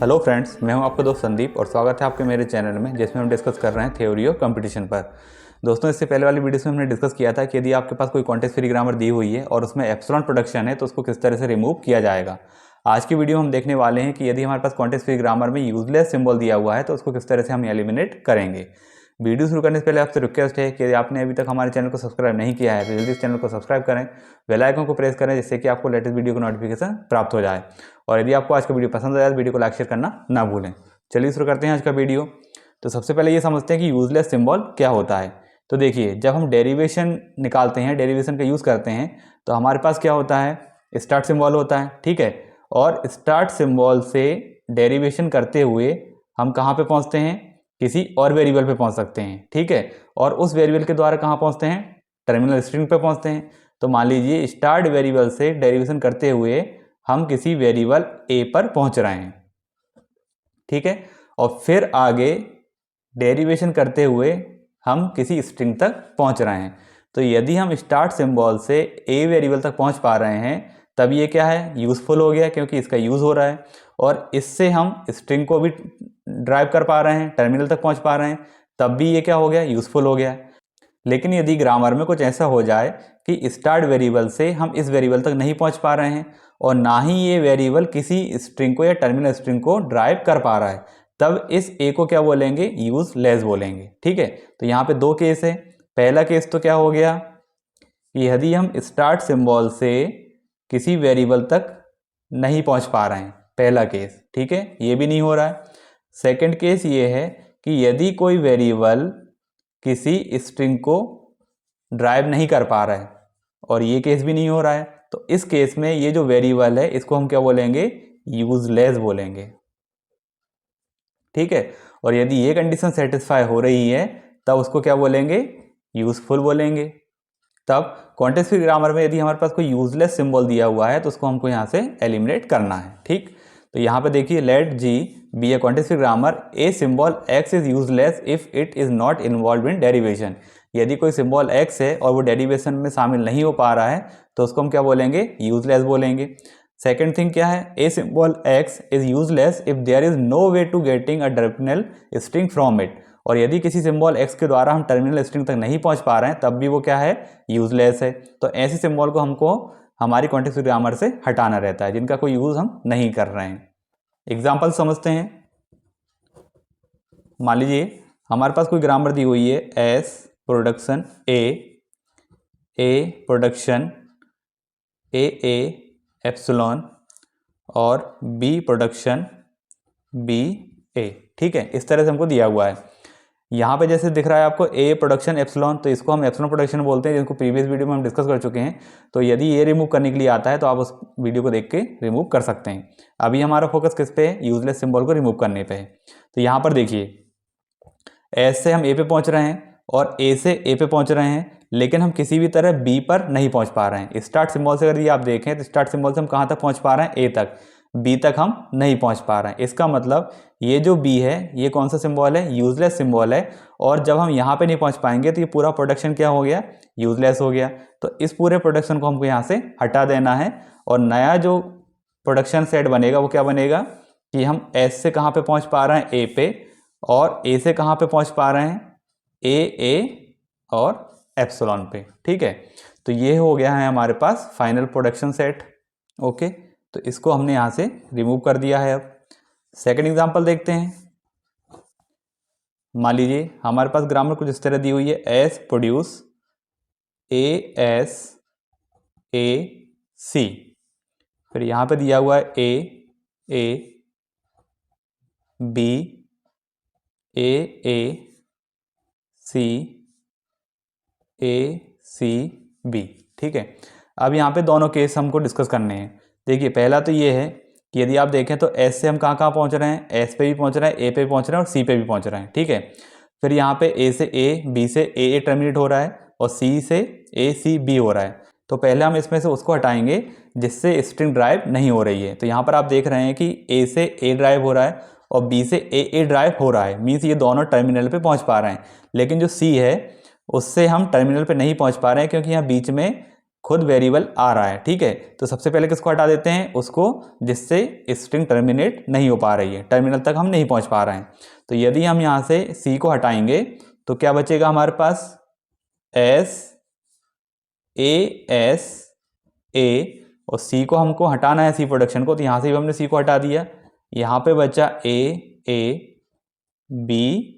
Hello friends, मैं हूं आपका दोस्त संदीप और स्वागत है आपके मेरे चैनल में जिसमें हम डिस्कस कर रहे हैं थ्योरी ऑफ कंपटीशन पर। दोस्तों, इससे पहले वाली वीडियोस में हमने डिस्कस किया था कि यदि आपके पास कोई कॉन्टेक्स्ट फ्री ग्रामर दी हुई है और उसमें एप्सिलॉन प्रोडक्शन है तो उसको किस तरह से रिमूव किया जाएगा। आज की वीडियो में हम देखने वाले हैं कि यदि हमारे पास कॉन्टेक्स्ट फ्री ग्रामर में यूजलेस सिंबल दिया हुआ है तो उसको किस तरह से हम एलिमिनेट करेंगे। वीडियो शुरू करने से पहले आपसे रिक्वेस्ट है कि यदि आपने अभी तक हमारे चैनल को सब्सक्राइब नहीं किया है तो जल्दी इस चैनल को सब्सक्राइब करें, बेल आइकन को प्रेस करें जिससे कि आपको लेटेस्ट वीडियो का नोटिफिकेशन प्राप्त हो जाए। और यदि आपको आज का वीडियो पसंद आया तो वीडियो को लाइक शेयर करना ना भूलें। चलिए शुरू करते हैं आज का वीडियो। तो सबसे पहले ये समझते हैं कि यूजलेस सिंबल क्या होता है। तो देखिए, जब हम डेरिवेशन निकालते हैं, डेरिवेशन का यूज़ करते हैं तो हमारे पास क्या होता है, स्टार्ट सिंबल होता है, ठीक है। और स्टार्ट सिंबल से डेरिवेशन करते हुए हम कहाँ पे पहुँचते हैं, किसी और वेरिएबल पे पहुँच सकते हैं, ठीक है। और उस वेरिएबल के द्वारा कहाँ पहुँचते हैं, टर्मिनल स्ट्रिंग पे पहुँचते हैं। तो मान लीजिए स्टार्ट वेरिएबल से डेरिवेशन करते हुए हम किसी वेरिएबल ए पर पहुँच रहे हैं, ठीक है। और फिर आगे डेरिवेशन करते हुए हम किसी स्ट्रिंग तक पहुंच रहे हैं। तो यदि हम स्टार्ट सिंबल से ए वेरिएबल तक पहुंच पा रहे हैं तब ये क्या है, यूज़फुल हो गया, क्योंकि इसका यूज़ हो रहा है और इससे हम स्ट्रिंग को भी ड्राइव कर पा रहे हैं, टर्मिनल तक पहुंच पा रहे हैं, तब भी ये क्या हो गया, यूज़फुल हो गया। लेकिन यदि ग्रामर में कुछ ऐसा हो जाए कि स्टार्ट वेरिएबल से हम इस वेरिएबल तक नहीं पहुंच पा रहे हैं और ना ही ये वेरिएबल किसी स्ट्रिंग को या टर्मिनल स्ट्रिंग को ड्राइव कर पा रहा है, तब इस ए को क्या बोलेंगे, यूजलेस बोलेंगे, ठीक है। तो यहाँ पे दो केस है। पहला केस तो क्या हो गया कि यदि हम स्टार्ट सिंबल से किसी वेरिएबल तक नहीं पहुंच पा रहे हैं, पहला केस, ठीक है, ये भी नहीं हो रहा है। सेकंड केस ये है कि यदि कोई वेरिएबल किसी स्ट्रिंग को ड्राइव नहीं कर पा रहा है और ये केस भी नहीं हो रहा है, तो इस केस में ये जो वेरिएबल है इसको हम क्या बोलेंगे, यूजलेस बोलेंगे, ठीक है। और यदि ये कंडीशन सेटिस्फाई हो रही है तब उसको क्या बोलेंगे, यूजफुल बोलेंगे। तब कॉन्टेक्स्ट फ्री ग्रामर में यदि हमारे पास कोई यूजलेस सिंबल दिया हुआ है तो उसको हमको यहाँ से एलिमिनेट करना है, ठीक। तो यहाँ पे देखिए, let G be a context free grammar, a symbol X is useless if it is not involve in derivation. यदि कोई सिंबल एक्स है और वो डेरिवेशन में शामिल नहीं हो पा रहा है तो उसको हम क्या बोलेंगे, यूजलेस बोलेंगे। सेकेंड थिंग क्या है, a symbol X is useless if there is no way to getting a terminal string from it. और यदि किसी सिंबल एक्स के द्वारा हम टर्मिनल स्ट्रिंग तक नहीं पहुंच पा रहे हैं तब भी वो क्या है, यूजलेस है। तो ऐसे सिंबल को हमको हमारी कॉन्टेक्स्ट फ्री ग्रामर से हटाना रहता है, जिनका कोई यूज हम नहीं कर रहे हैं। एग्जाम्पल समझते हैं। मान लीजिए हमारे पास कोई ग्रामर दी हुई है, S production A production A epsilon और बी प्रोडक्शन बी ए, ठीक है। इस तरह से हमको दिया हुआ है। यहाँ पे जैसे दिख रहा है आपको ए प्रोडक्शन एप्सिलॉन, तो इसको हम एप्सिलॉन प्रोडक्शन बोलते हैं, जिसको प्रीवियस वीडियो में हम डिस्कस कर चुके हैं। तो यदि ये रिमूव करने के लिए आता है तो आप उस वीडियो को देख के रिमूव कर सकते हैं। अभी हमारा फोकस किस पे है, यूजलेस सिंबल को रिमूव करने पे है। तो यहाँ पर देखिए, एस से हम ए पे पहुँच रहे हैं और ए से ए पे पहुँच रहे हैं, लेकिन हम किसी भी तरह बी पर नहीं पहुँच पा रहे हैं। स्टार्ट सिंबल से अगर ये आप देखें तो स्टार्ट सिंबल से हम कहाँ तक पहुँच पा रहे हैं, ए तक, बी तक हम नहीं पहुँच पा रहे हैं। इसका मतलब ये जो बी है ये कौन सा सिंबल है, यूजलेस सिंबल है। और जब हम यहाँ पे नहीं पहुँच पाएंगे तो ये पूरा प्रोडक्शन क्या हो गया, यूजलेस हो गया। तो इस पूरे प्रोडक्शन को हमको यहाँ से हटा देना है और नया जो प्रोडक्शन सेट बनेगा वो क्या बनेगा कि हम एस से कहाँ पे पहुँच पा रहे हैं, ए पे, और ए से कहाँ पे पहुँच पा रहे हैं, ए और एप्सिलॉन पे, ठीक है। तो ये हो गया है हमारे पास फाइनल प्रोडक्शन सेट, ओके। तो इसको हमने यहाँ से रिमूव कर दिया है। अब सेकंड एग्जांपल देखते हैं। मान लीजिए हमारे पास ग्रामर कुछ इस तरह दी हुई है, एस प्रोड्यूस एस ए सी, फिर यहाँ पे दिया हुआ है A B A C B, ठीक है। अब यहाँ पे दोनों केस हमको डिस्कस करने हैं। देखिए, पहला तो ये है कि यदि आप देखें तो एस से हम कहाँ कहाँ पहुँच रहे हैं, एस पे भी पहुँच रहे हैं, ए पे भी पहुँच रहे हैं और सी पे भी पहुँच रहे हैं, ठीक है। फिर यहाँ पे ए से ए, बी से ए टर्मिनेट हो रहा है और सी से ए सी बी हो रहा है। तो पहले हम इसमें से उसको हटाएंगे जिससे स्ट्रिंग ड्राइव नहीं हो रही है। तो यहाँ पर आप देख रहे हैं कि ए से ए ड्राइव हो रहा है और बी से ए ड्राइव हो रहा है, मीन्स ये दोनों टर्मिनल पे पहुँच पा रहे हैं। लेकिन जो सी है उससे हम टर्मिनल पे नहीं पहुँच पा रहे हैं क्योंकि यहाँ बीच में खुद वेरिएबल आ रहा है, ठीक है। तो सबसे पहले किसको हटा देते हैं, उसको जिससे स्ट्रिंग टर्मिनेट नहीं हो पा रही है, टर्मिनल तक हम नहीं पहुंच पा रहे हैं। तो यदि हम यहाँ से सी को हटाएंगे तो क्या बचेगा हमारे पास, एस ए, और सी को हमको हटाना है, सी प्रोडक्शन को, तो यहाँ से भी हमने सी को हटा दिया। यहाँ पे बचा ए बी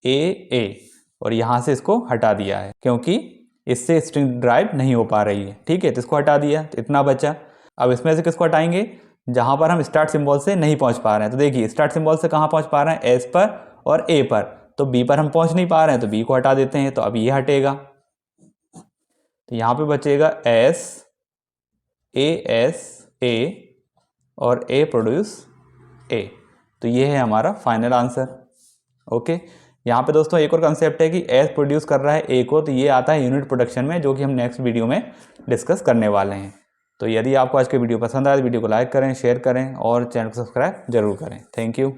ए, और यहाँ से इसको हटा दिया है क्योंकि इससे स्ट्रिंग ड्राइव नहीं हो पा रही है, ठीक है। तो इसको हटा दिया, तो इतना बचा। अब इसमें से किसको हटाएंगे, जहाँ पर हम स्टार्ट सिंबल से नहीं पहुँच पा रहे हैं। तो देखिए स्टार्ट सिंबल से कहाँ पहुँच पा रहे हैं, एस पर और ए पर, तो बी पर हम पहुँच नहीं पा रहे हैं, तो बी को हटा देते हैं। तो अब ये हटेगा, तो यहाँ पे बचेगा ए और ए प्रोड्यूस ए। तो ये है हमारा फाइनल आंसर। ओके, यहाँ पे दोस्तों एक और कंसेप्ट है कि एस प्रोड्यूस कर रहा है ए को, तो ये आता है यूनिट प्रोडक्शन में, जो कि हम नेक्स्ट वीडियो में डिस्कस करने वाले हैं। तो यदि आपको आज की वीडियो पसंद आए तो वीडियो को लाइक करें, शेयर करें और चैनल को सब्सक्राइब जरूर करें। Thank you.